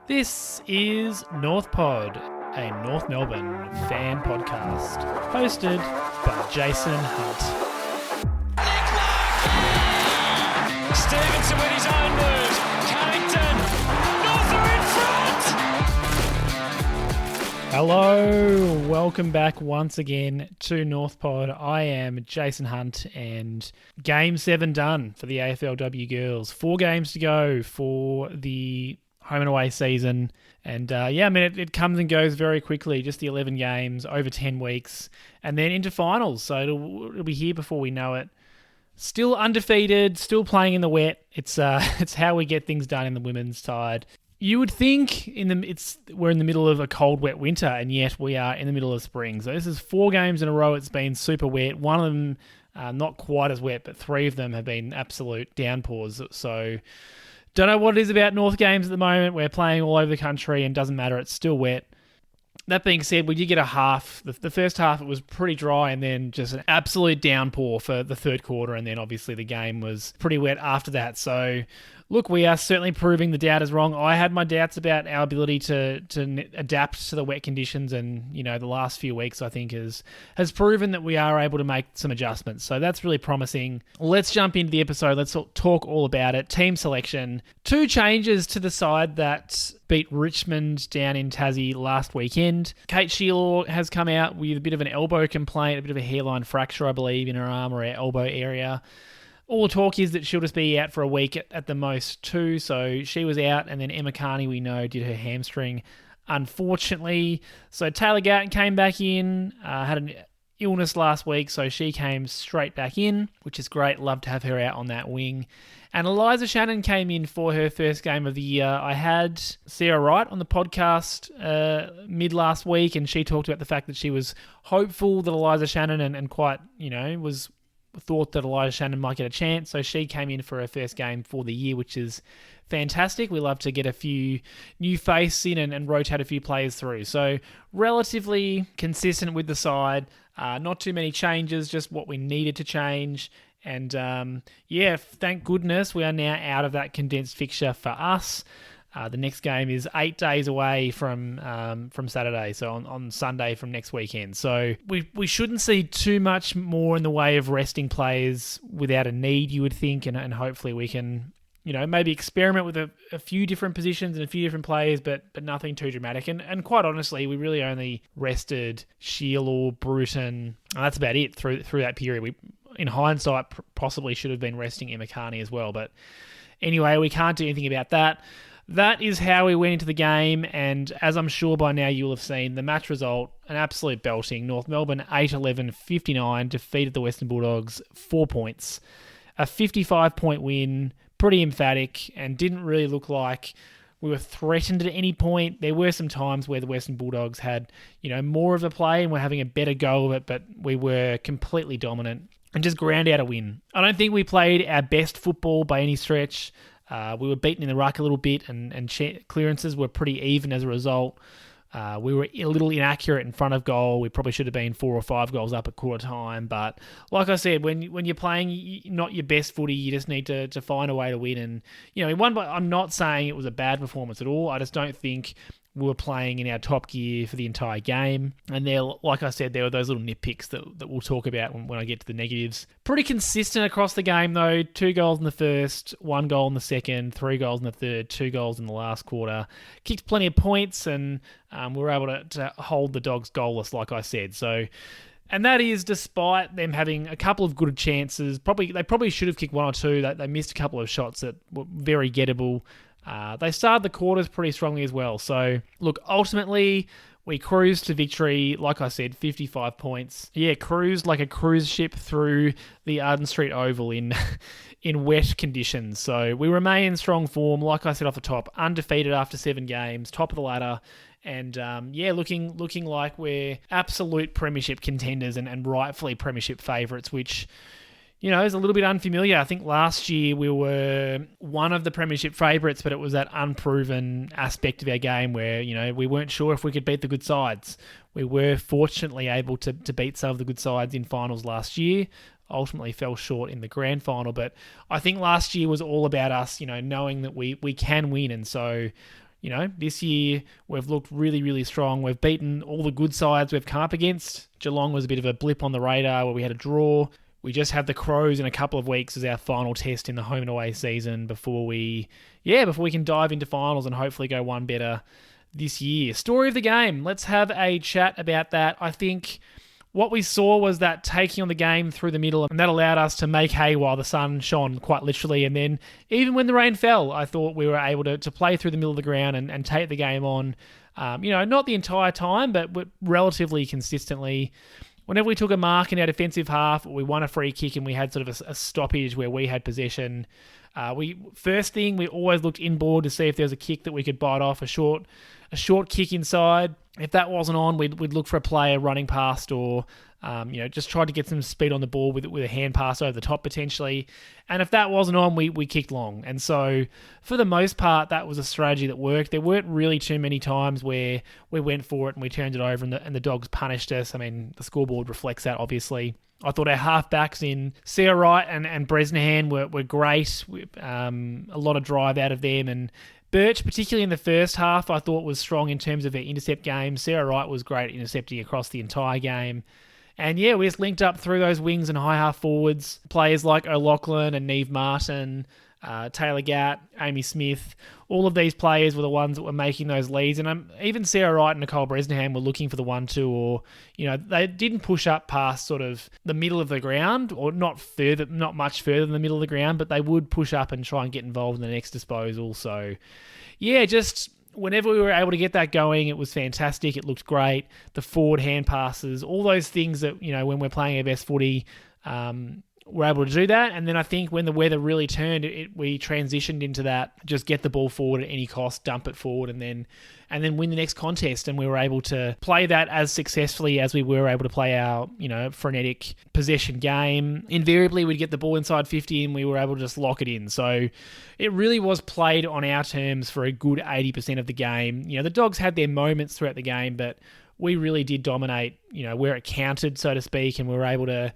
This is North Pod, a North Melbourne fan podcast, hosted by Jason Hunt. Stevenson with his own move. Carrington. North are in front. Hello, welcome back once again to North Pod. I am Jason Hunt, and Game 7 done for the AFLW girls. 4 games to go for the home and away season. And it comes and goes very quickly. Just the 11 games over 10 weeks and then into finals. So it'll be here before we know it. Still undefeated, still playing in the wet. It's how we get things done in the women's side. You would think we're in the middle of a cold, wet winter, and yet we are in the middle of spring. So this is 4 games in a row. It's been super wet. One of them not quite as wet, but 3 of them have been absolute downpours. So don't know what it is about North games at the moment. We're playing all over the country and doesn't matter. It's still wet. That being said, we did get a half. The first half, it was pretty dry, and then just an absolute downpour for the third quarter, and then obviously the game was pretty wet after that. So look, we are certainly proving the doubters wrong. I had my doubts about our ability to adapt to the wet conditions, and the last few weeks I think has proven that we are able to make some adjustments. So that's really promising. Let's jump into the episode. Let's talk all about it. Team selection. 2 changes to the side that beat Richmond down in Tassie last weekend. Kate Sheila has come out with a bit of an elbow complaint, a bit of a hairline fracture, I believe, in her arm or her elbow area. All the talk is that she'll just be out for a week at the most too. So she was out, and then Emma Carney, we know, did her hamstring, unfortunately. So Taylor Gatton came back in, had an illness last week, so she came straight back in, which is great. Love to have her out on that wing. And Eliza Shannon came in for her first game of the year. I had Sarah Wright on the podcast mid last week, and she talked about the fact that she was hopeful that Eliza Shannon and quite, was thought that Eliza Shannon might get a chance, so she came in for her first game for the year, which is fantastic. We love to get a few new faces in and rotate a few players through. So relatively consistent with the side, not too many changes, just what we needed to change. And thank goodness we are now out of that condensed fixture for us. The next game is 8 days away from Saturday, so on Sunday from next weekend. So we shouldn't see too much more in the way of resting players without a need, you would think, and hopefully we can, maybe experiment with a few different positions and a few different players, but nothing too dramatic. And quite honestly, we really only rested Sheila, Bruton, and that's about it through that period. We, in hindsight, possibly should have been resting Emma Carney as well, but anyway, we can't do anything about that. That is how we went into the game, and as I'm sure by now you'll have seen, the match result, an absolute belting. North Melbourne 8-11-59 defeated the Western Bulldogs 4 points. A 55-point win, pretty emphatic, and didn't really look like we were threatened at any point. There were some times where the Western Bulldogs had, more of a play and were having a better go of it, but we were completely dominant and just ground out a win. I don't think we played our best football by any stretch. We were beaten in the ruck a little bit, and clearances were pretty even as a result. We were a little inaccurate in front of goal. We probably should have been 4 or 5 goals up at quarter time. But like I said, when you're playing not your best footy, you just need to find a way to win. And I'm not saying it was a bad performance at all. I just don't think we were playing in our top gear for the entire game. And there, like I said, there were those little nitpicks that we'll talk about when I get to the negatives. Pretty consistent across the game, though. 2 goals in the first, 1 goal in the second, 3 goals in the third, 2 goals in the last quarter. Kicked plenty of points, and we were able to hold the Dogs goalless, like I said. So, and that is despite them having a couple of good chances. They probably should have kicked 1 or 2. They missed a couple of shots that were very gettable. They started the quarters pretty strongly as well. So, look, ultimately, we cruised to victory. Like I said, 55 points. Yeah, cruised like a cruise ship through the Arden Street Oval in wet conditions. So, we remain in strong form. Like I said off the top, undefeated after 7 games, top of the ladder. And, looking like we're absolute premiership contenders and rightfully premiership favourites, which is a little bit unfamiliar. I think last year we were one of the premiership favourites, but it was that unproven aspect of our game where, we weren't sure if we could beat the good sides. We were fortunately able to beat some of the good sides in finals last year. Ultimately fell short in the grand final, but I think last year was all about us, knowing that we can win. And so, This year we've looked really, really strong. We've beaten all the good sides we've come up against. Geelong was a bit of a blip on the radar where we had a draw. We just have the Crows in a couple of weeks as our final test in the home and away season before we can dive into finals and hopefully go one better this year. Story of the game. Let's have a chat about that. I think what we saw was that taking on the game through the middle, and that allowed us to make hay while the sun shone, quite literally. And then even when the rain fell, I thought we were able to play through the middle of the ground and take the game on, not the entire time, but relatively consistently. Whenever we took a mark in our defensive half, we won a free kick and we had sort of a stoppage where we had possession. We always looked inboard to see if there was a kick that we could bite off, a short kick inside. If that wasn't on, we'd look for a player running past or, just try to get some speed on the ball with a hand pass over the top potentially. And if that wasn't on, we kicked long. And so for the most part, that was a strategy that worked. There weren't really too many times where we went for it and we turned it over and the Dogs punished us. I mean, the scoreboard reflects that, obviously. I thought our halfbacks in Sarah Wright and Bresnahan were great. A lot of drive out of them, and Birch, particularly in the first half, I thought was strong in terms of her intercept game. Sarah Wright was great at intercepting across the entire game. And yeah, we just linked up through those wings and high half forwards. Players like O'Loughlin and Neve Martin, Taylor Gatt, Amy Smith, all of these players were the ones that were making those leads. And even Sarah Wright and Nicole Bresnahan were looking for the 1-2, or, they didn't push up past sort of the middle of the ground, or not much further than the middle of the ground, but they would push up and try and get involved in the next disposal. So yeah, just whenever we were able to get that going, it was fantastic. It looked great. The forward hand passes, all those things that, when we're playing our best footy, we're able to do that. And then I think when the weather really turned, we transitioned into that, just get the ball forward at any cost, dump it forward, and then win the next contest. And we were able to play that as successfully as we were able to play our, frenetic possession game. Invariably, we'd get the ball inside 50 and we were able to just lock it in. So it really was played on our terms for a good 80% of the game. The Dogs had their moments throughout the game, but we really did dominate, where it counted, so to speak, and we were able to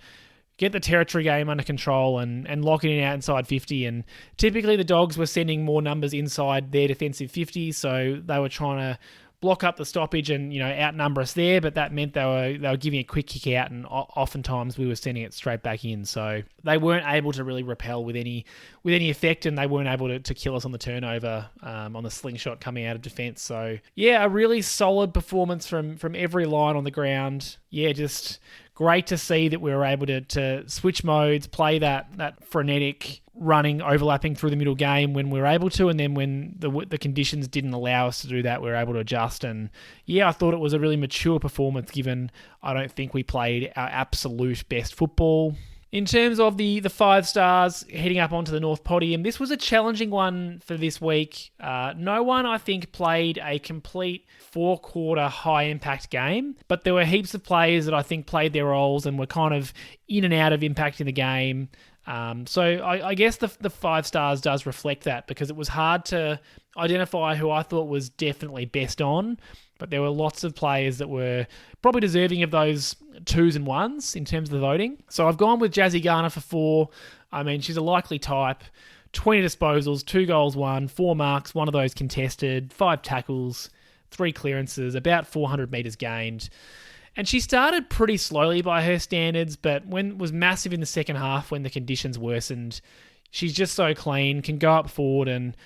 get the territory game under control and lock it in out inside 50. And typically the Dogs were sending more numbers inside their defensive 50, so they were trying to block up the stoppage and outnumber us there, but that meant they were giving a quick kick out, and oftentimes we were sending it straight back in. So they weren't able to really repel with any effect, and they weren't able to kill us on the turnover on the slingshot coming out of defence. So yeah, a really solid performance from every line on the ground. Yeah, just great to see that we were able to switch modes, play that frenetic running, overlapping through the middle game when we were able to, and then when the conditions didn't allow us to do that, we were able to adjust. And yeah, I thought it was a really mature performance, given I don't think we played our absolute best football. In terms of the 5 stars heading up onto the North Podium, this was a challenging one for this week. No one, I think, played a complete 4-quarter high-impact game, but there were heaps of players that I think played their roles and were kind of in and out of impacting the game. So I guess the 5 stars does reflect that, because it was hard to identify who I thought was definitely best on, but there were lots of players that were probably deserving of those 2s and 1s in terms of the voting. So I've gone with Jazzy Garner for 4. I mean, she's a likely type. 20 disposals, 2 goals, 1, 4 marks, 1 of those contested, 5 tackles, 3 clearances, about 400 metres gained. And she started pretty slowly by her standards, but was massive in the second half when the conditions worsened. She's just so clean, can go up forward and,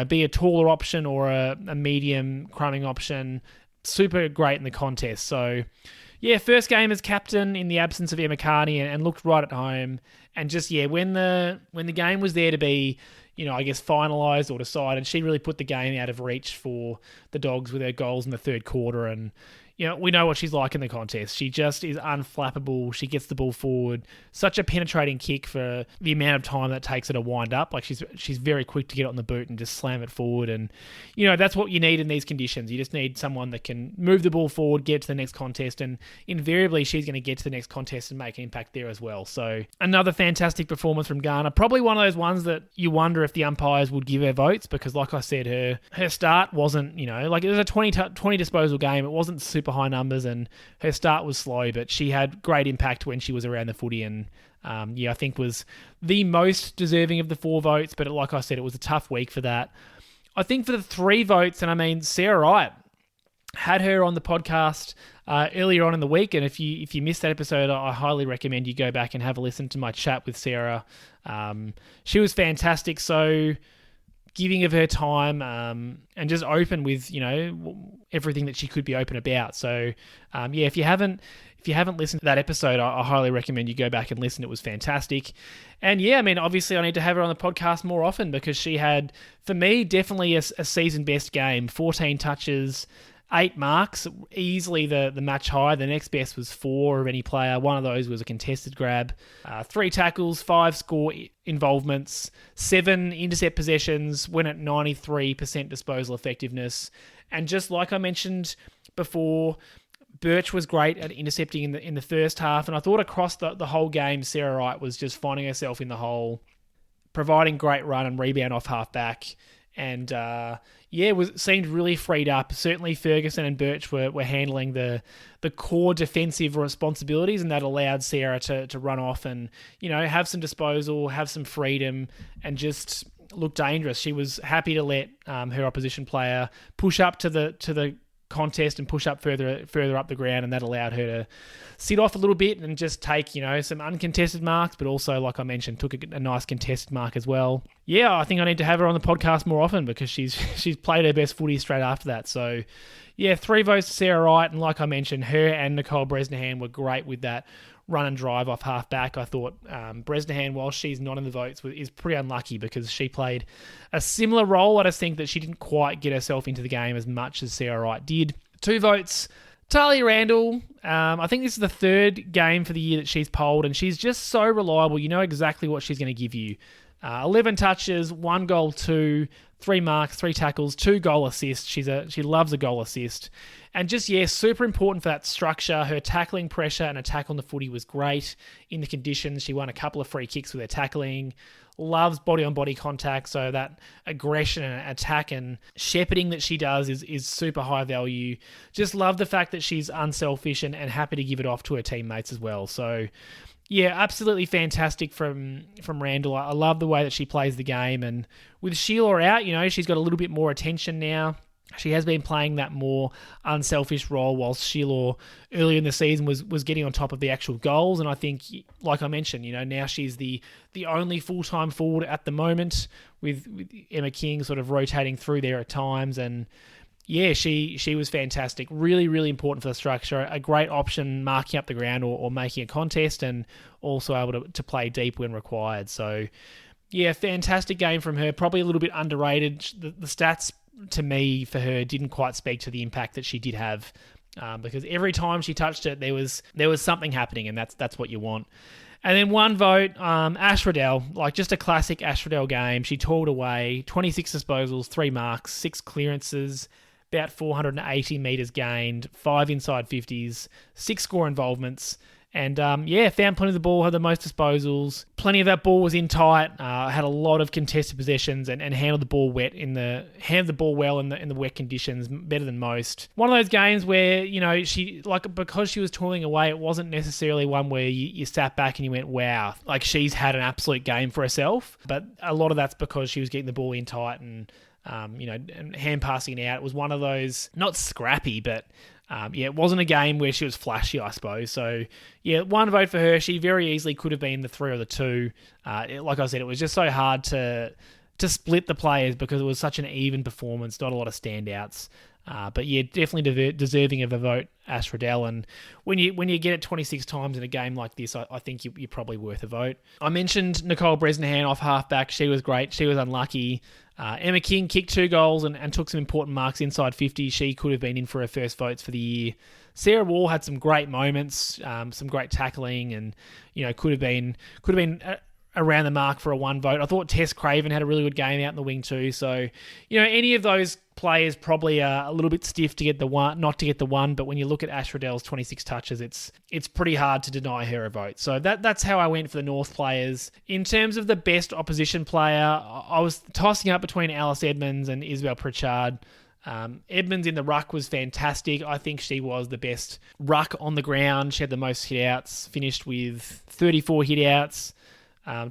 be a taller option or a medium crumbing option. Super great in the contest. So yeah, first game as captain in the absence of Emma Carney, and looked right at home. And just, yeah, when the game was there to be, I guess finalised or decided, she really put the game out of reach for the Dogs with her goals in the third quarter. And we know what she's like in the contest. She just is unflappable. She gets the ball forward. Such a penetrating kick for the amount of time that takes her to wind up. Like, she's very quick to get on the boot and just slam it forward. And, that's what you need in these conditions. You just need someone that can move the ball forward, get to the next contest, and invariably she's going to get to the next contest and make an impact there as well. So another fantastic performance from Garner. Probably one of those ones that you wonder if the umpires would give her votes, because like I said, her start wasn't, like it was a 20 disposal game. It wasn't super high numbers, and her start was slow, but she had great impact when she was around the footy, and I think was the most deserving of the 4 votes. But like I said, it was a tough week for that. I think for the 3 votes, and I mean, Sarah Wright, had her on the podcast earlier on in the week, and if you missed that episode, I highly recommend you go back and have a listen to my chat with Sarah. She was fantastic, so giving of her time and just open with everything that she could be open about. So if you haven't listened to that episode, I highly recommend you go back and listen. It was fantastic. And obviously I need to have her on the podcast more often because she had, for me, definitely a season best game. 14 touches, 8 marks, easily the match high. The next best was 4 of any player. One of those was a contested grab. 3 tackles, 5 score involvements, 7 intercept possessions, went at 93% disposal effectiveness. And just like I mentioned before, Birch was great at intercepting in the first half, and I thought across the whole game, Sarah Wright was just finding herself in the hole, providing great run and rebound off half back. And seemed really freed up. Certainly Ferguson and Birch were handling the core defensive responsibilities, and that allowed Sarah to run off and have some disposal, have some freedom, and just look dangerous. She was happy to let her opposition player push up to the contest and push up further up the ground, and that allowed her to sit off a little bit and just take some uncontested marks, but also, like I mentioned, took a nice contested mark as well. I think I need to have her on the podcast more often because she's played her best footy straight after that. So 3 votes to Sarah Wright, and like I mentioned, her and Nicole Bresnahan were great with that run and drive off half back. I thought Bresnahan, while she's not in the votes, is pretty unlucky because she played a similar role. I just think that she didn't quite get herself into the game as much as Sarah Wright did. 2 votes, Talia Randall. I think this is the 3rd game for the year that she's polled, and she's just so reliable. You know exactly what she's going to give you. 11 touches, 1 goal, 2, 3 marks, 3 tackles, 2 goal assists. She loves a goal assist. And just, super important for that structure. Her tackling pressure and attack on the footy was great in the conditions. She won a couple of free kicks with her tackling. Loves body-on-body contact, so that aggression and attack and shepherding that she does is super high value. Just love the fact that she's unselfish and happy to give it off to her teammates as well. So, absolutely fantastic from Randall. I love the way that she plays the game, and with Sheila out, she's got a little bit more attention now. She has been playing that more unselfish role, whilst Sheila earlier in the season was getting on top of the actual goals. And I think, like I mentioned, now she's the only full-time forward at the moment, with Emma King sort of rotating through there at times. And she was fantastic. Really, really important for the structure. A great option marking up the ground or making a contest, and also able to play deep when required. So, fantastic game from her. Probably a little bit underrated. The stats, to me, for her, didn't quite speak to the impact that she did have, because every time she touched it, there was something happening, and that's what you want. And then 1 vote, Ash Riddell, like just a classic Ash Riddell game. She toiled away, 26 disposals, 3 marks, 6 clearances, about 480 metres gained, 5 inside 50s, 6 score involvements. And found plenty of the ball, had the most disposals. Plenty of that ball was in tight. Had a lot of contested possessions and handled the ball well in the wet conditions, better than most. One of those games where she, because she was toiling away, it wasn't necessarily one where you sat back and you went, wow, like she's had an absolute game for herself. But a lot of that's because she was getting the ball in tight and and hand passing it out. It was one of those, not scrappy, but it wasn't a game where she was flashy, I suppose. So, 1 vote for her. She very easily could have been the 3 or the 2. Like I said, it was just so hard to split the players because it was such an even performance, not a lot of standouts. But definitely deserving of a vote, Ash Riddell. And when you get it 26 times in a game like this, I think you're probably worth a vote. I mentioned Nicole Bresnahan off halfback. She was great. She was unlucky. Emma King kicked 2 goals and took some important marks inside 50. She could have been in for her first votes for the year. Sarah Wall had some great moments, some great tackling, and could have been around the mark for a 1 vote. I thought Tess Craven had a really good game out in the wing too. So, any of those players probably are a little bit stiff to get the 1, not to get the 1. But when you look at Ash Riddell's 26 touches, it's pretty hard to deny her a vote. So that's how I went for the North players. In terms of the best opposition player, I was tossing up between Alice Edmonds and Isabel Pritchard. Edmonds in the ruck was fantastic. I think she was the best ruck on the ground. She had the most hit-outs, finished with 34 hit-outs.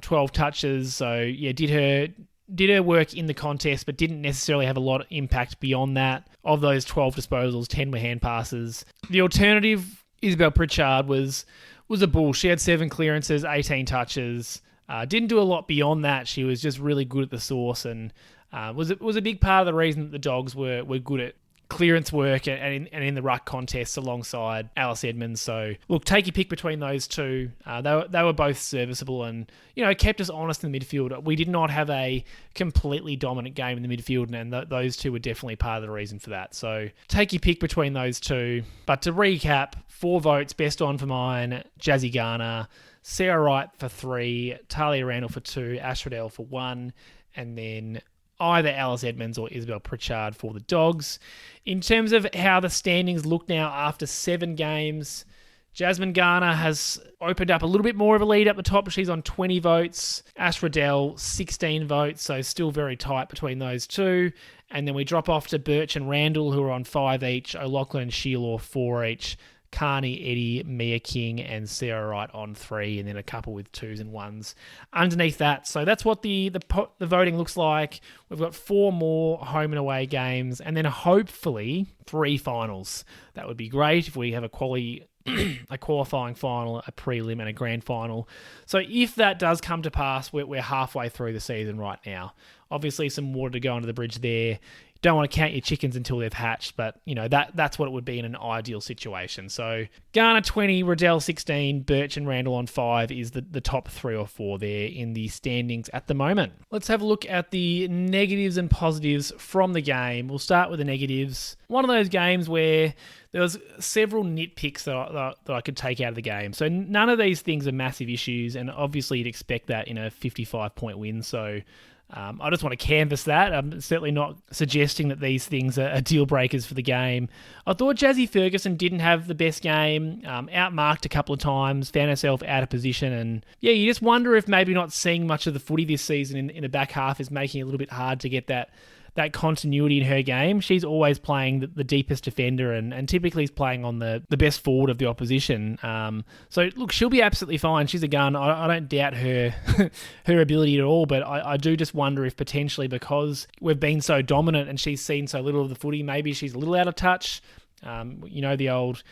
12 touches, so did did her work in the contest, but didn't necessarily have a lot of impact beyond that. Of those 12 disposals, 10 were hand passes. The alternative, Isabel Pritchard, was a bull. She had 7 clearances, 18 touches. Didn't do a lot beyond that. She was just really good at the source, and was a big part of the reason that the Dogs were good at clearance work and in the ruck contests alongside Alice Edmonds. So look, take your pick between those two. They were both serviceable and kept us honest in the midfield. We did not have a completely dominant game in the midfield, and those two were definitely part of the reason for that. So take your pick between those two. But to recap, 4 votes, best on for mine, Jazzy Garner, Sarah Wright for 3, Talia Randall for 2, Ash Riddell for 1, and then either Alice Edmonds or Isabel Pritchard for the Dogs. In terms of how the standings look now after 7 games, Jasmine Garner has opened up a little bit more of a lead up the top. She's on 20 votes. Ash Riddell, 16 votes, so still very tight between those two. And then we drop off to Birch and Randall, who are on 5 each, O'Loughlin and Sheila 4 each, Carney, Eddie, Mia King, and Sarah Wright on 3, and then a couple with 2s and 1s underneath that. So that's what the voting looks like. We've got 4 more home and away games, and then hopefully 3 finals. That would be great if we have a qualifying final, a prelim, and a grand final. So if that does come to pass, we're halfway through the season right now. Obviously, some water to go under the bridge there. Don't want to count your chickens until they've hatched, but that's what it would be in an ideal situation. So Garner 20, Riddell 16, Birch and Randall on 5 is the top 3 or 4 there in the standings at the moment. Let's have a look at the negatives and positives from the game. We'll start with the negatives. One of those games where there was several nitpicks that I could take out of the game. So none of these things are massive issues, and obviously you'd expect that in a 55-point win. So I just want to canvass that. I'm certainly not suggesting that these things are deal breakers for the game. I thought Jazzy Ferguson didn't have the best game, outmarked a couple of times, found herself out of position, and you just wonder if maybe not seeing much of the footy this season in the back half is making it a little bit hard to get that continuity in her game. She's always playing the deepest defender and typically is playing on the best forward of the opposition. So look, she'll be absolutely fine. She's a gun. I don't doubt her her ability at all, but I do just wonder if potentially because we've been so dominant and she's seen so little of the footy, maybe she's a little out of touch. The old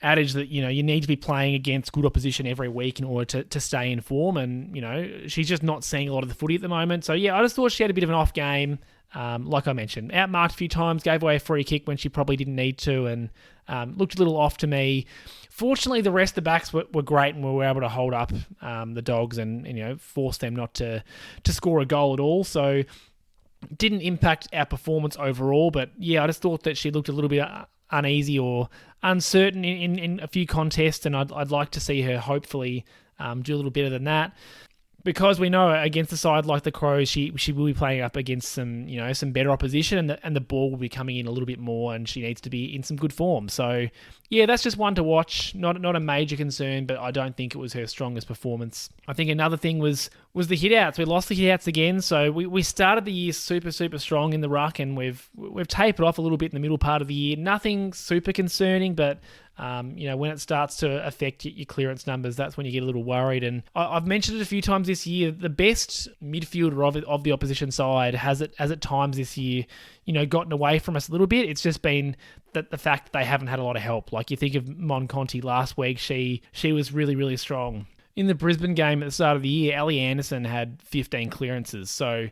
adage that you need to be playing against good opposition every week in order to stay in form, and she's just not seeing a lot of the footy at the moment. So I just thought she had a bit of an off game. Like I mentioned, outmarked a few times, gave away a free kick when she probably didn't need to, and looked a little off to me. Fortunately, the rest of the backs were great, and we were able to hold up the Dogs and force them not to score a goal at all. So didn't impact our performance overall, but I just thought that she looked a little bit uneasy or uncertain in a few contests, and I'd like to see her hopefully do a little better than that. Because we know against a side like the Crows, she will be playing up against some better opposition, and the ball will be coming in a little bit more, and she needs to be in some good form. So that's just one to watch. Not a major concern, but I don't think it was her strongest performance. I think another thing was the hit-outs. We lost the hit-outs again, so we started the year super, super strong in the ruck, and we've tapered off a little bit in the middle part of the year. Nothing super concerning, but when it starts to affect your clearance numbers, that's when you get a little worried. And I've mentioned it a few times this year, the best midfielder of the opposition side has at times this year, gotten away from us a little bit. It's just been the fact that they haven't had a lot of help. Like you think of Mon Conti last week, she was really, really strong. In the Brisbane game at the start of the year, Ellie Anderson had 15 clearances. So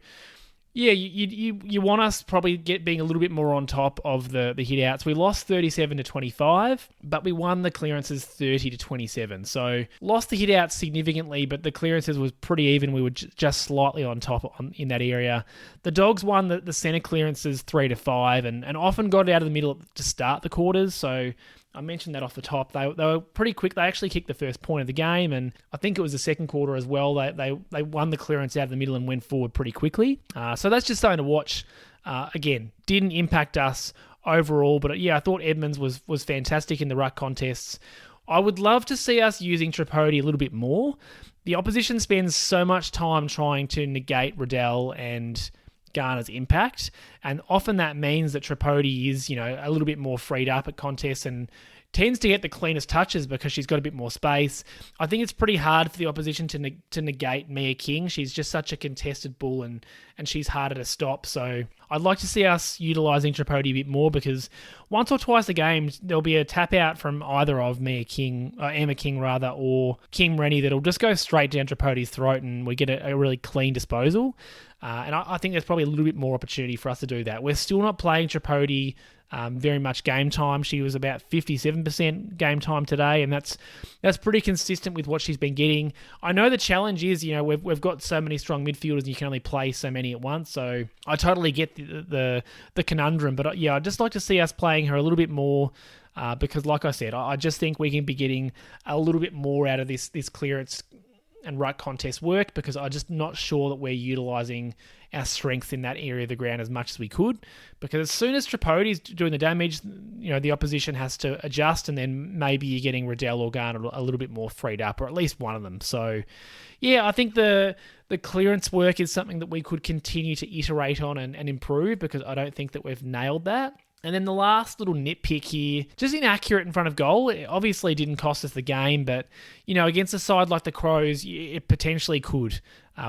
you want us probably being a little bit more on top of the hit-outs. We lost 37-25, but we won the clearances 30-27. So lost the hit-outs significantly, but the clearances was pretty even. We were just slightly on top in that area. The Dogs won the centre clearances 3-5 and often got it out of the middle to start the quarters. So I mentioned that off the top. They were pretty quick. They actually kicked the first point of the game, and I think it was the second quarter as well. They won the clearance out of the middle and went forward pretty quickly. So that's just something to watch. Again, didn't impact us overall, but I thought Edmonds was fantastic in the ruck contests. I would love to see us using Tripodi a little bit more. The opposition spends so much time trying to negate Riddell and Garner's impact, and often that means that Tripodi is a little bit more freed up at contests and tends to get the cleanest touches because she's got a bit more space. I think it's pretty hard for the opposition to negate Mia King. She's just such a contested bull and she's harder to stop. So I'd like to see us utilising Tripodi a bit more because once or twice a game, there'll be a tap out from either of Emma King or Kim Rennie that'll just go straight down Tripodi's throat and we get a really clean disposal. And I think there's probably a little bit more opportunity for us to do that. We're still not playing Tripodi very much game time. She was about 57% game time today, and that's pretty consistent with what she's been getting. I know the challenge is, we've got so many strong midfielders and you can only play so many at once, so I totally get the conundrum, but I'd just like to see us playing her a little bit more because, like I said, I just think we can be getting a little bit more out of this clearance and ruck contest work because I'm just not sure that we're utilising our strength in that area of the ground as much as we could, because as soon as Tripodi's doing the damage, the opposition has to adjust and then maybe you're getting Riddell or Garner a little bit more freed up, or at least one of them. So yeah, I think the clearance work is something that we could continue to iterate on and improve because I don't think that we've nailed that. And then the last little nitpick here, just inaccurate in front of goal. It obviously didn't cost us the game, but, against a side like the Crows, it potentially could.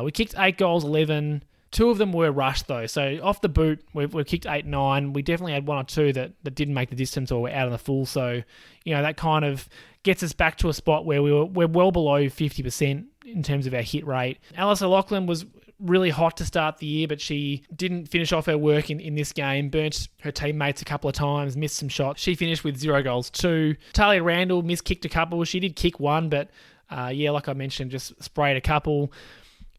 We kicked 8 goals, 11. 2 of them were rushed, though. So off the boot, we've kicked 8, 9. We definitely had 1 or 2 that didn't make the distance or were out on the full. So, that kind of gets us back to a spot where we're well below 50% in terms of our hit rate. Alice O'Loughlin was really hot to start the year, but she didn't finish off her work in this game, burnt her teammates a couple of times, missed some shots. She finished with 0 goals, 2. Talia Randall miskicked a couple. She did kick 1, but like I mentioned, just sprayed a couple.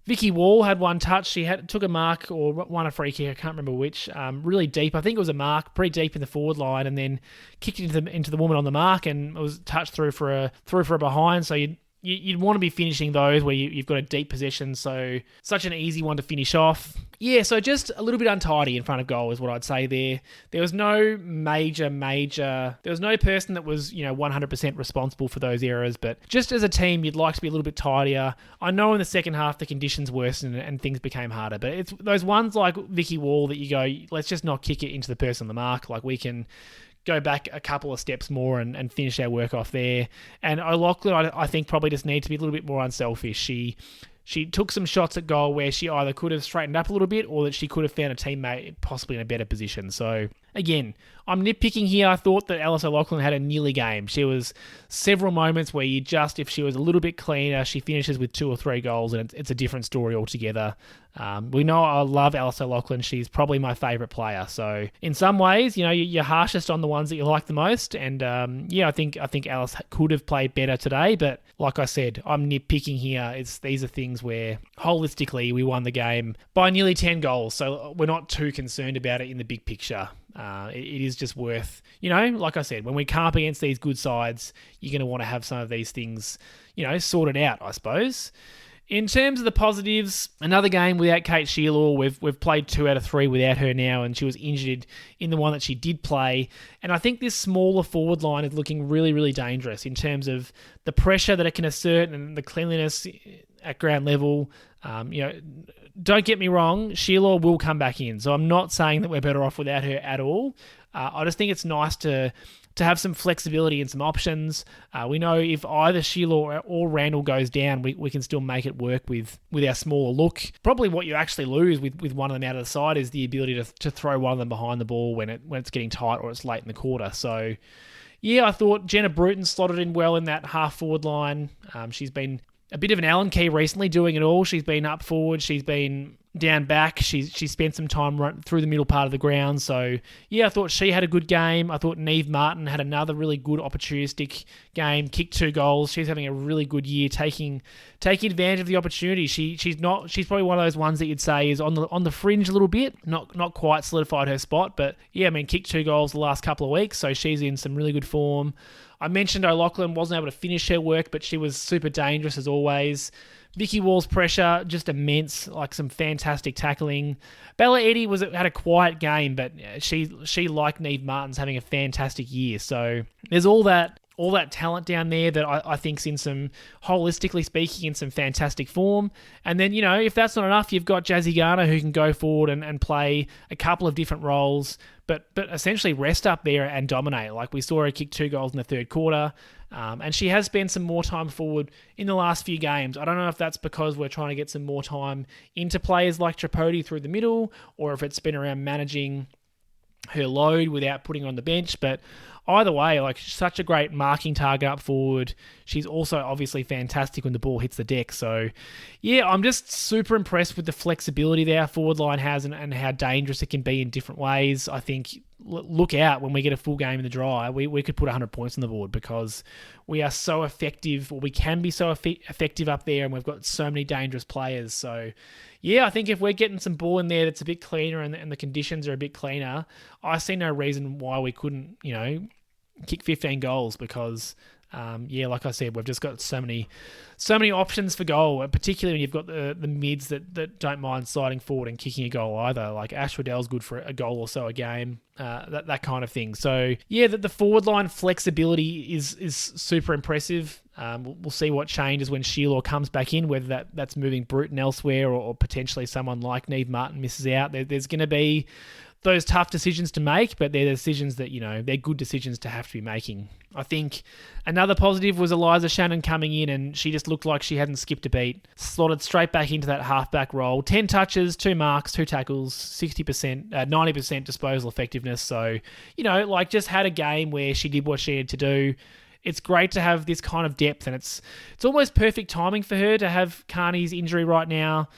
Vicky Wall had 1 touch. She took a mark or won a free kick. I can't remember which. Really deep. I think it was a mark, pretty deep in the forward line, and then kicked into the woman on the mark, and it was touched through for a behind. So you'd want to be finishing those where you've got a deep possession, so such an easy one to finish off. Yeah, so just a little bit untidy in front of goal is what I'd say there. There was no major, there was no person that was, 100% responsible for those errors, but just as a team, you'd like to be a little bit tidier. I know in the second half, the conditions worsened and things became harder, but it's those ones like Vicky Wall that you go, let's just not kick it into the person on the mark. Like we can go back a couple of steps more and finish our work off there. And O'Loughlin, I think, probably just needs to be a little bit more unselfish. She took some shots at goal where she either could have straightened up a little bit or that she could have found a teammate possibly in a better position. So, again, I'm nitpicking here. I thought that Alice O'Loughlin had a nearly game. She was several moments where if she was a little bit cleaner, she finishes with 2 or 3 goals and it's a different story altogether. We know I love Alice O'Loughlin. She's probably my favourite player. So in some ways, you're harshest on the ones that you like the most. And I think Alice could have played better today. But like I said, I'm nitpicking here. These are things where holistically we won the game by nearly 10 goals. So we're not too concerned about it in the big picture. It is just worth, like I said, when we come up against these good sides, you're going to want to have some of these things, sorted out, I suppose. In terms of the positives, another game without Kate Sheelaw. We've played 2 out of 3 without her now, and she was injured in the one that she did play. And I think this smaller forward line is looking really, really dangerous in terms of the pressure that it can assert and the cleanliness at ground level. Don't get me wrong, Sheelaw will come back in. So I'm not saying that we're better off without her at all. I just think it's nice to have some flexibility and some options. We know if either Sheila or Randall goes down, we can still make it work with our smaller look. Probably what you actually lose with one of them out of the side is the ability to throw one of them behind the ball when it's getting tight or it's late in the quarter. So, yeah, I thought Jenna Bruton slotted in well in that half-forward line. She's been a bit of an Allen key recently, doing it all. She's been up forward. She's been down back. She spent some time right through the middle part of the ground. So, yeah, I thought she had a good game. I thought Neve Martin had another really good opportunistic game, kicked 2 goals. She's having a really good year, taking advantage of the opportunity. She's probably one of those ones that you'd say is on the fringe a little bit, not quite solidified her spot, but yeah, kicked 2 goals the last couple of weeks, so she's in some really good form. I mentioned O'Loughlin wasn't able to finish her work, but she was super dangerous as always. Vicky Wall's pressure, just immense, like some fantastic tackling. Bella Eddy had a quiet game, but she like Neve Martin's having a fantastic year. So there's all that all that talent down there that I think's in some, holistically speaking, in some fantastic form. And then, if that's not enough, you've got Jazzy Garner who can go forward and play a couple of different roles, but essentially rest up there and dominate. Like we saw her kick 2 goals in the third quarter, and she has spent some more time forward in the last few games. I don't know if that's because we're trying to get some more time into players like Tripodi through the middle, or if it's been around managing her load without putting her on the bench, but either way, like, such a great marking target up forward. She's also obviously fantastic when the ball hits the deck. So, yeah, I'm just super impressed with the flexibility that our forward line has and how dangerous it can be in different ways. I think, look out when we get a full game in the dry. We could put 100 points on the board because we are so effective, or we can be so effective up there, and we've got so many dangerous players. So, yeah, I think if we're getting some ball in there that's a bit cleaner and the conditions are a bit cleaner, I see no reason why we couldn't, kick 15 goals because, like I said, we've just got so many options for goal, particularly when you've got the mids that don't mind sliding forward and kicking a goal either. Like Ash Riddell's good for a goal or so a game, that kind of thing. So, yeah, the forward line flexibility is super impressive. We'll see what changes when Sheila comes back in, whether that's moving Bruton elsewhere or potentially someone like Neve Martin misses out. There's going to be those tough decisions to make, but they're decisions that, they're good decisions to have to be making. I think another positive was Eliza Shannon coming in, and she just looked like she hadn't skipped a beat. Slotted straight back into that halfback role. 10 touches, 2 marks, 2 tackles, 90% disposal effectiveness. So, just had a game where she did what she needed to do. It's great to have this kind of depth, and it's almost perfect timing for her to have Carney's injury right now,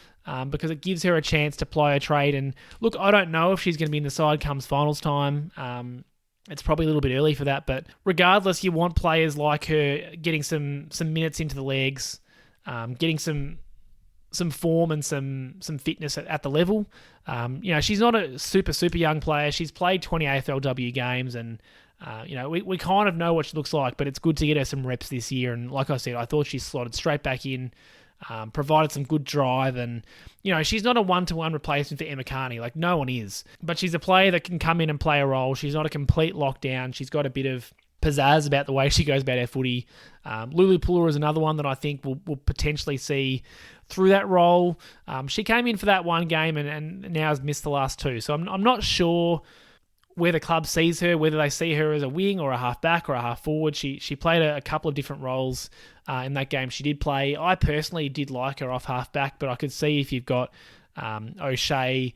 because it gives her a chance to ply her trade. And look, I don't know if she's going to be in the side comes finals time. It's probably a little bit early for that, but regardless, you want players like her getting some minutes into the legs, getting some form and some fitness at the level. She's not a super young player. She's played 20 AFLW games, and we kind of know what she looks like, but it's good to get her some reps this year. And like I said, I thought she slotted straight back in, provided some good drive, and she's not a one-to-one replacement for Emma Carney. Like, no one is, but she's a player that can come in and play a role. She's not a complete lockdown. She's got a bit of pizzazz about the way she goes about her footy. Lulu Puller is another one that I think we'll potentially see through that role. She came in for that one game and now has missed the last 2. So I'm not sure where the club sees her, whether they see her as a wing or a half-back or a half-forward. She played a couple of different roles in that game she did play. I personally did like her off half-back, but I could see if you've got O'Shea,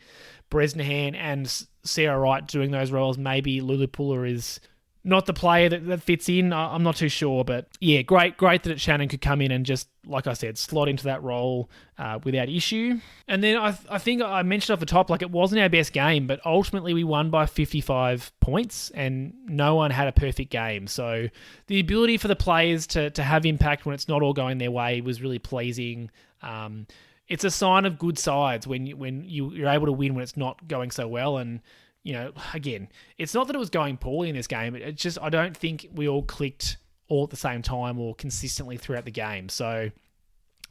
Bresnahan and Sarah Wright doing those roles, maybe Lulu Puller is not the player that fits in. I'm not too sure, but yeah, great that Shannon could come in and just, like I said, slot into that role without issue. And then I think I mentioned off the top, like, it wasn't our best game, but ultimately we won by 55 points and no one had a perfect game. So the ability for the players to have impact when it's not all going their way was really pleasing. It's a sign of good sides when you're able to win when it's not going so well. And again, it's not that it was going poorly in this game. It's just, I don't think we all clicked all at the same time or consistently throughout the game. So,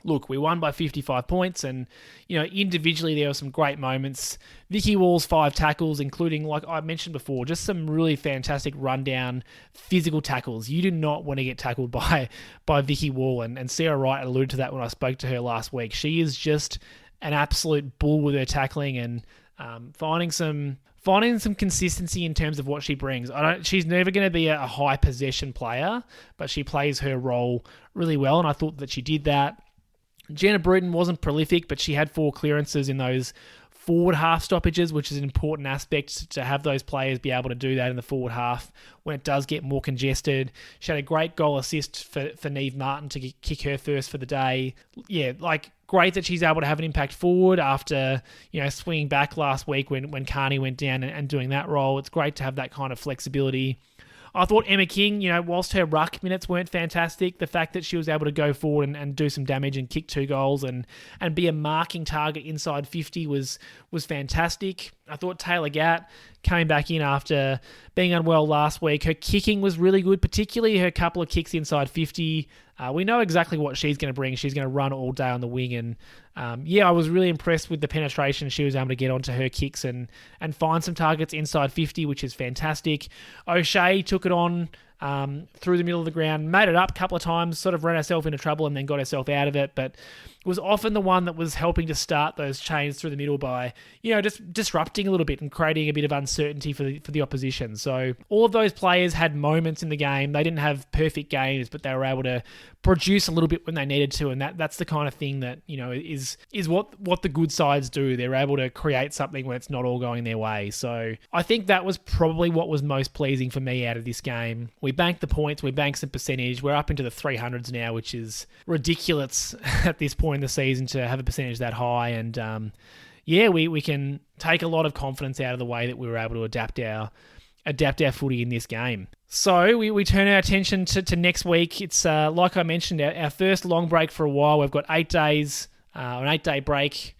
look, we won by 55 points, and, individually there were some great moments. Vicky Wall's 5 tackles, including, like I mentioned before, just some really fantastic rundown physical tackles. You do not want to get tackled by Vicky Wall, and Sarah Wright alluded to that when I spoke to her last week. She is just an absolute bull with her tackling, and finding some consistency in terms of what she brings. She's never going to be a high possession player, but she plays her role really well, and I thought that she did that. Jenna Bruton wasn't prolific, but she had 4 clearances in those forward half stoppages, which is an important aspect to have those players be able to do that in the forward half when it does get more congested. She had a great goal assist for Neve Martin to kick her first for the day. Yeah, great that she's able to have an impact forward after, swinging back last week when Carney went down and doing that role. It's great to have that kind of flexibility. I thought Emma King, whilst her ruck minutes weren't fantastic, the fact that she was able to go forward and do some damage and kick 2 goals and be a marking target inside 50 was fantastic. I thought Taylor Gatt coming back in after being unwell last week. Her kicking was really good, particularly her couple of kicks inside 50. We know exactly what she's going to bring. She's going to run all day on the wing. And I was really impressed with the penetration she was able to get onto her kicks and find some targets inside 50, which is fantastic. O'Shea took it on through the middle of the ground, made it up a couple of times, sort of ran herself into trouble and then got herself out of it, but was often the one that was helping to start those chains through the middle by, just disrupting a little bit and creating a bit of uncertainty for the opposition. So all of those players had moments in the game. They didn't have perfect games, but they were able to produce a little bit when they needed to, and that's the kind of thing that, is what the good sides do. They're able to create something when it's not all going their way. So I think that was probably what was most pleasing for me out of this game. We banked the points, we banked some percentage. We're up into the 300s now, which is ridiculous at this point in the season to have a percentage that high. And we can take a lot of confidence out of the way that we were able to adapt our footy in this game. So we turn our attention to next week. It's like I mentioned, our first long break for a while. We've got 8 days, an 8-day break.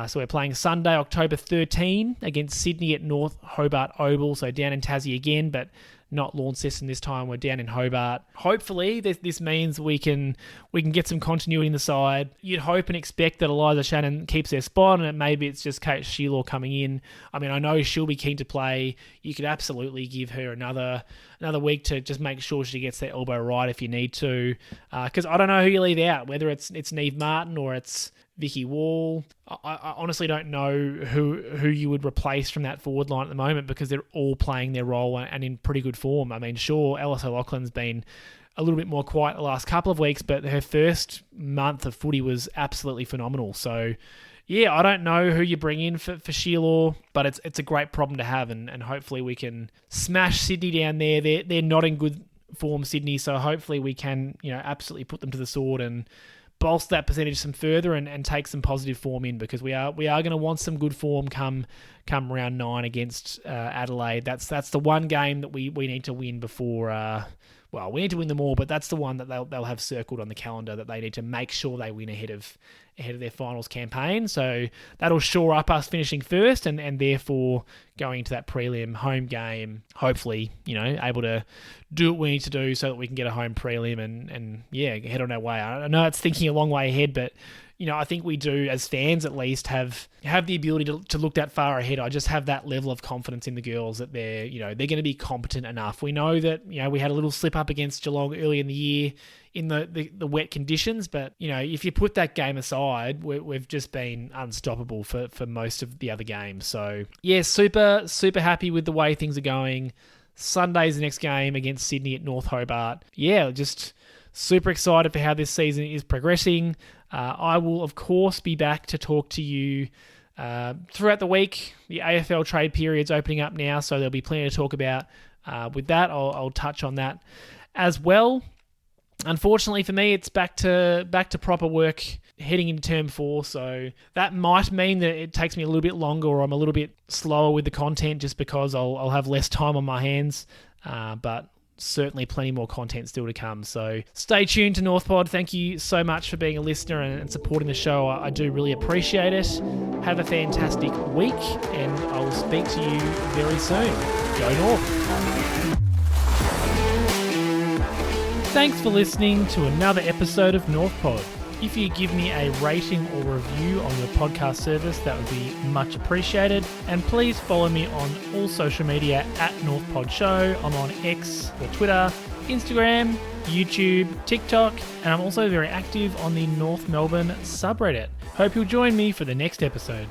So we're playing Sunday, October 13 against Sydney at North Hobart Oval. So down in Tassie again, but not Launceston this time. We're down in Hobart. Hopefully, this means we can get some continuity in the side. You'd hope and expect that Eliza Shannon keeps her spot, and maybe it's just Kate Sheelaw coming in. I mean, I know she'll be keen to play. You could absolutely give her another week to just make sure she gets that elbow right if you need to. Because I don't know who you leave out, whether it's Neve Martin or it's Vicky Wall. I honestly don't know who you would replace from that forward line at the moment, because they're all playing their role and in pretty good form. I mean, sure, Alice O'Loughlin's been a little bit more quiet the last couple of weeks, but her first month of footy was absolutely phenomenal. So, yeah, I don't know who you bring in for Sheelaw, but it's a great problem to have, and hopefully we can smash Sydney down there. They're not in good form, Sydney, so hopefully we can absolutely put them to the sword and bolster that percentage some further and take some positive form in, because we are going to want some good form come round 9 against Adelaide. That's the one game that we need to win before. We need to win them all, but that's the one that they'll have circled on the calendar that they need to make sure they win ahead of their finals campaign. So that'll shore up us finishing first and therefore going into that prelim home game, hopefully, able to do what we need to do so that we can get a home prelim and head on our way. I know it's thinking a long way ahead, but I think we do, as fans at least, have the ability to look that far ahead. I just have that level of confidence in the girls that they're going to be competent enough. We know that, we had a little slip up against Geelong early in the year in the wet conditions, but, if you put that game aside, we've just been unstoppable for most of the other games. So, yeah, super, super happy with the way things are going. Sunday's the next game against Sydney at North Hobart. Yeah, just super excited for how this season is progressing. I will, of course, be back to talk to you throughout the week. The AFL trade period's opening up now, so there'll be plenty to talk about. With that, I'll touch on that as well. Unfortunately for me, it's back to proper work heading into term 4, so that might mean that it takes me a little bit longer, or I'm a little bit slower with the content just because I'll have less time on my hands. But certainly plenty more content still to come. So stay tuned to NorthPod. Thank you so much for being a listener and supporting the show. I do really appreciate it. Have a fantastic week, and I will speak to you very soon. Go North. Thanks for listening to another episode of NorthPod. If you give me a rating or review on your podcast service, that would be much appreciated. And please follow me on all social media at NorthPod Show. I'm on X or Twitter, Instagram, YouTube, TikTok, and I'm also very active on the North Melbourne subreddit. Hope you'll join me for the next episode.